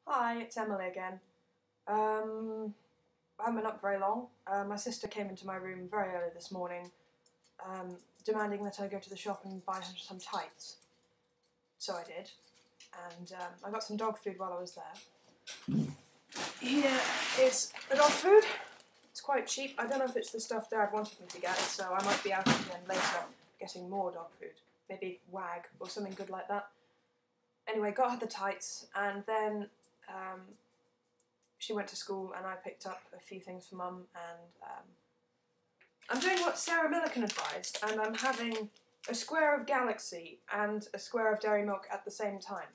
Hi, it's Emily again. I haven't been up very long. My sister came into my room very early this morning, demanding that I go to the shop and buy her some tights. So I did, and I got some dog food while I was there. Here is the dog food. It's quite cheap. I don't know if it's the stuff Dad wanted me to get, so I might be out again later getting more dog food. Maybe Wag or something good like that. Anyway, got her the tights, and then she went to school and I picked up a few things for Mum, and I'm doing what Sarah Millican advised, and I'm having a square of Galaxy and a square of Dairy Milk at the same time.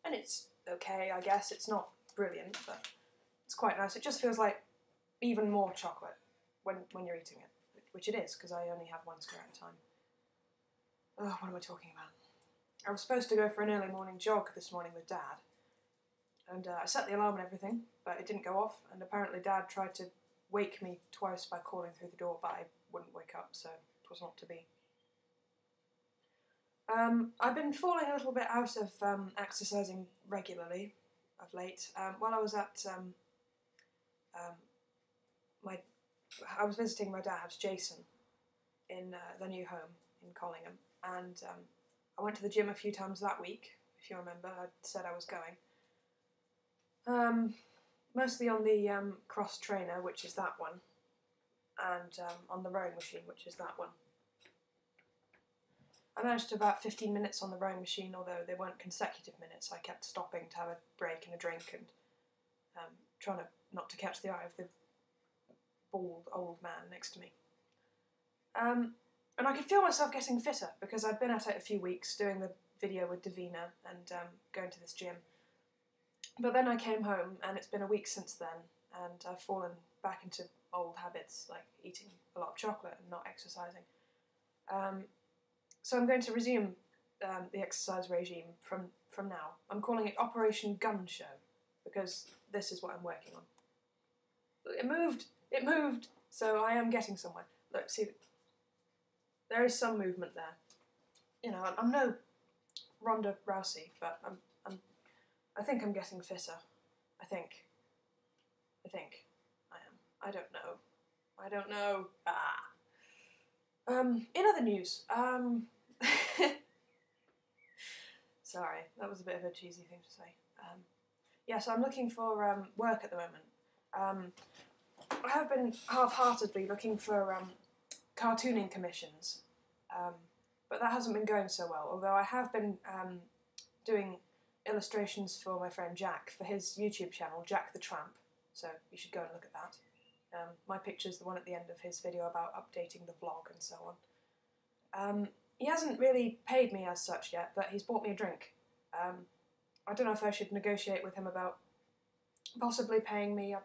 And it's okay, I guess. It's not brilliant, but it's quite nice. It just feels like even more chocolate when you're eating it, which it is, because I only have one square at a time. Oh, what am I talking about? I was supposed to go for an early morning jog this morning with Dad, and I set the alarm and everything, but it didn't go off, and apparently Dad tried to wake me twice by calling through the door, but I wouldn't wake up, so it was not to be. I've been falling a little bit out of exercising regularly of late. While I was at I was visiting my dad, Jason, in the new home in Collingham, and I went to the gym a few times that week. If you remember, I said I was going. Mostly on the cross trainer, which is that one, and on the rowing machine, which is that one. I managed to about 15 minutes on the rowing machine, although they weren't consecutive minutes. I kept stopping to have a break and a drink, and trying not to catch the eye of the bald old man next to me. And I could feel myself getting fitter, because I'd been at it a few weeks, doing the video with Davina and going to this gym. But then I came home, and it's been a week since then, and I've fallen back into old habits, like eating a lot of chocolate and not exercising. So I'm going to resume the exercise regime from now. I'm calling it Operation Gun Show, because this is what I'm working on. It moved, so I am getting somewhere. Look, see, there is some movement there. You know, I'm no Ronda Rousey, but I think I'm getting fitter. I think I am. I don't know. In other news, sorry, that was a bit of a cheesy thing to say. Yeah, so I'm looking for work at the moment. I have been half-heartedly looking for cartooning commissions, but that hasn't been going so well, although I have been doing illustrations for my friend Jack for his YouTube channel, JackTheTramp, so you should go and look at that. My picture's the one at the end of his video about updating the vlog and so on. He hasn't really paid me as such yet, but he's bought me a drink. I don't know if I should negotiate with him about possibly paying me.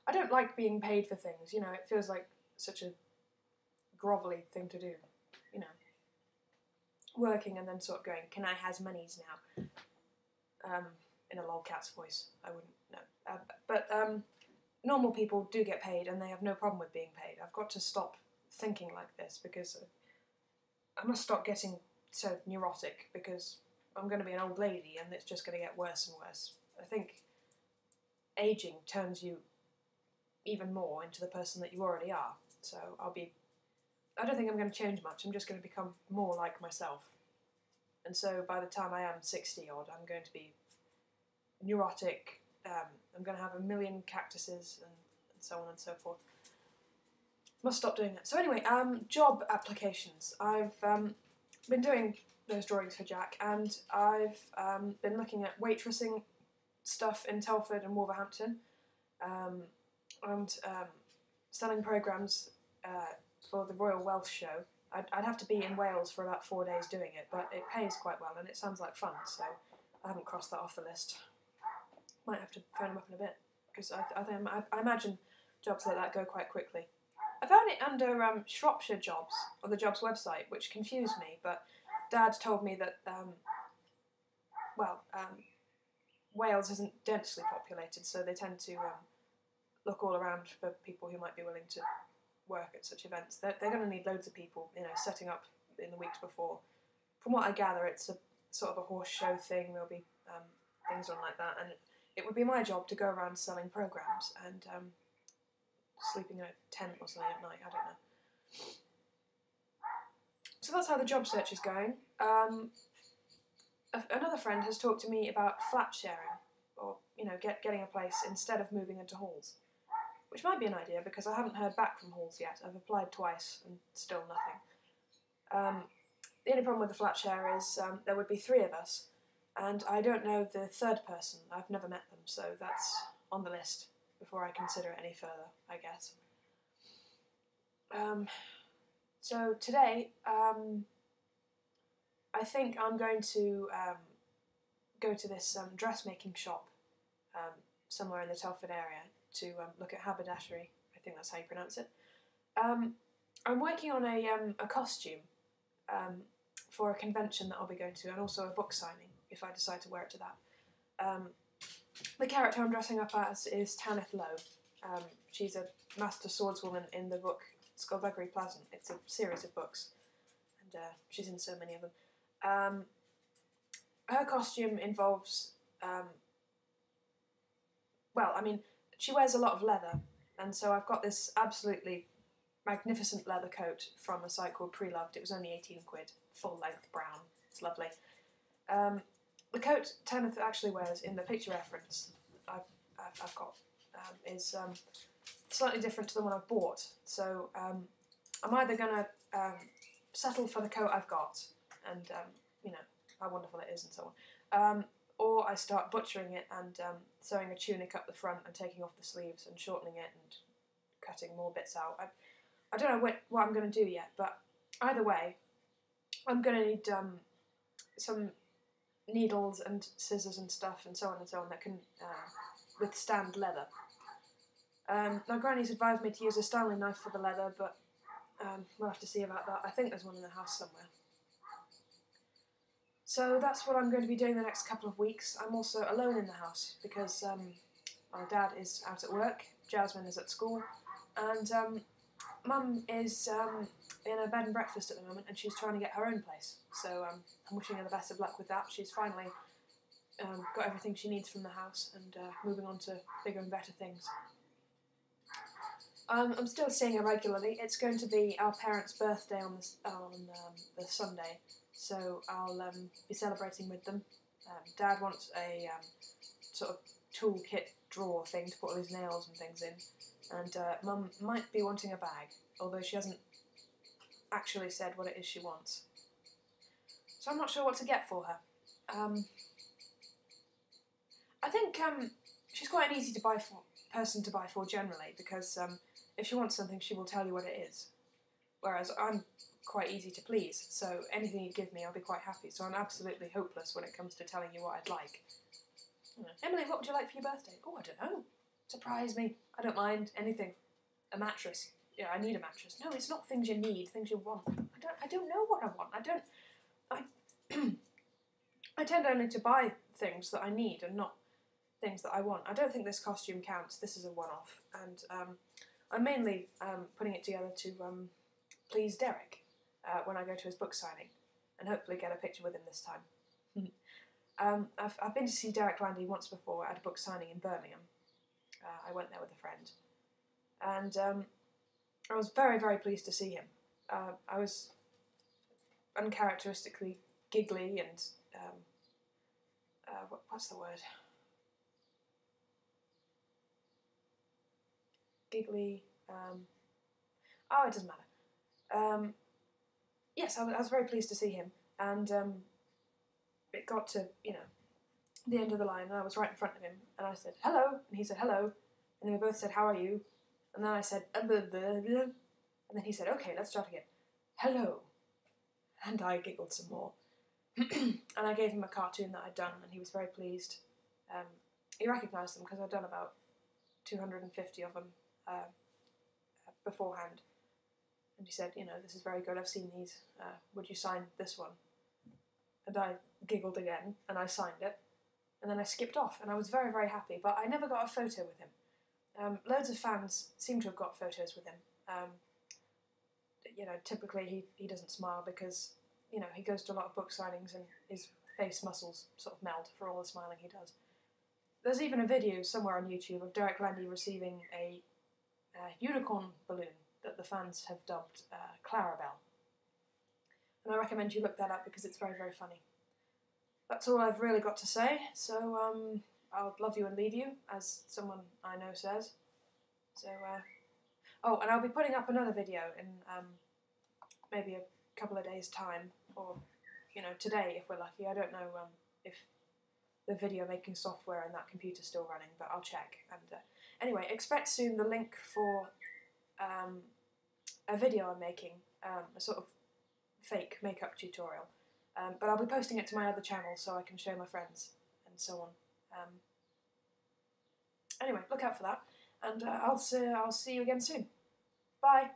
I don't like being paid for things, you know, it feels like such a grovelly thing to do, you know. Working and then sort of going, can I has monies now? In a lolcat's voice, I wouldn't know. But normal people do get paid, and they have no problem with being paid. I've got to stop thinking like this, because I must stop getting so neurotic, because I'm going to be an old lady and it's just going to get worse and worse. I think aging turns you even more into the person that you already are. So I don't think I'm going to change much. I'm just going to become more like myself. And so by the time I am 60 odd, I'm going to be neurotic. I'm going to have a million cactuses and so on and so forth. Must stop doing that. So anyway, job applications. I've been doing those drawings for Jack, and I've been looking at waitressing stuff in Telford and Wolverhampton, and selling programmes for the Royal Welsh Show. I'd have to be in Wales for about 4 days doing it, but it pays quite well and it sounds like fun, so I haven't crossed that off the list. Might have to phone him up in a bit, because I imagine jobs like that go quite quickly. I found it under Shropshire jobs on the jobs website, which confused me, but Dad told me that, Wales isn't densely populated, so they tend to look all around for people who might be willing to work at such events. They're going to need loads of people, you know, setting up in the weeks before. From what I gather, it's a sort of a horse show thing. There'll be things on like that, and it would be my job to go around selling programs and sleeping in a tent or something at night, I don't know. So that's how the job search is going. Another friend has talked to me about flat sharing, or getting a place instead of moving into halls, which might be an idea because I haven't heard back from halls yet. I've applied twice and still nothing. The only problem with the flat share is there would be 3 of us, and I don't know the third person. I've never met them, so that's on the list before I consider it any further, I guess. So today, I think I'm going to go to this dressmaking shop somewhere in the Telford area to look at haberdashery. I think that's how you pronounce it. I'm working on a costume for a convention that I'll be going to, and also a book signing if I decide to wear it to that. The character I'm dressing up as is Tanith Lowe. She's a master swordswoman in the book Skullduggery Pleasant. It's a series of books, and she's in so many of them. Her costume involves, she wears a lot of leather, and so I've got this absolutely magnificent leather coat from a site called Pre-Loved. It was only 18 quid, full length brown. It's lovely. The coat Tanith actually wears in the picture reference I've got is slightly different to the one I've bought. So I'm either going to settle for the coat I've got and, how wonderful it is and so on, or I start butchering it and sewing a tunic up the front and taking off the sleeves and shortening it and cutting more bits out. I don't know what I'm going to do yet, but either way, I'm going to need some needles and scissors and stuff and so on that can withstand leather. My granny's advised me to use a Stanley knife for the leather, but we'll have to see about that. I think there's one in the house somewhere. So that's what I'm going to be doing the next couple of weeks. I'm also alone in the house because my dad is out at work, Jasmine is at school, and Mum is in a bed and breakfast at the moment, and she's trying to get her own place. So I'm wishing her the best of luck with that. She's finally got everything she needs from the house and moving on to bigger and better things. I'm still seeing her regularly. It's going to be our parents' birthday on the Sunday, so I'll be celebrating with them. Dad wants a sort of toolkit drawer thing to put all his nails and things in, and Mum might be wanting a bag, although she hasn't actually said what it is she wants. So I'm not sure what to get for her. I think she's quite an easy person to buy for generally, because if she wants something, she will tell you what it is. Whereas I'm quite easy to please, so anything you give me, I'll be quite happy. So I'm absolutely hopeless when it comes to telling you what I'd like. Emily, what would you like for your birthday? Oh, I don't know. Surprise me. I don't mind anything. A mattress. Yeah, I need a mattress. No, it's not things you need, things you want. I don't know what I want. I tend only to buy things that I need and not things that I want. I don't think this costume counts. This is a one-off, and I'm mainly putting it together to please Derek when I go to his book signing, and hopefully get a picture with him this time. I've been to see Derek Landy once before at a book signing in Birmingham. I went there with a friend, and I was very, very pleased to see him. I was uncharacteristically giggly and what's the word? Giggly. It doesn't matter. Yes, I was very pleased to see him, and it got to the end of the line, and I was right in front of him, and I said hello, and he said hello, and then we both said how are you, and then I said blah, blah, blah, and then he said okay, let's start again, hello, and I giggled some more, and I gave him a cartoon that I'd done, and he was very pleased. He recognised them because I'd done about 250 of them beforehand, and he said, this is very good, I've seen these, would you sign this one? And I giggled again, and I signed it, and then I skipped off, and I was very, very happy, but I never got a photo with him. Loads of fans seem to have got photos with him. Typically he doesn't smile because, he goes to a lot of book signings and his face muscles sort of melt for all the smiling he does. there's even a video somewhere on YouTube of Derek Landy receiving a unicorn balloon that the fans have dubbed Clarabelle. And I recommend you look that up because it's very, very funny. That's all I've really got to say, so I'll love you and leave you, as someone I know says. So, oh, and I'll be putting up another video in maybe a couple of days' time, or, you know, today if we're lucky. I don't know if the video making software and that computer's still running, but I'll check. And anyway, expect soon the link for a video I'm making, a sort of fake makeup tutorial. But I'll be posting it to my other channel so I can show my friends and so on. Anyway, look out for that, and I'll see you again soon. Bye!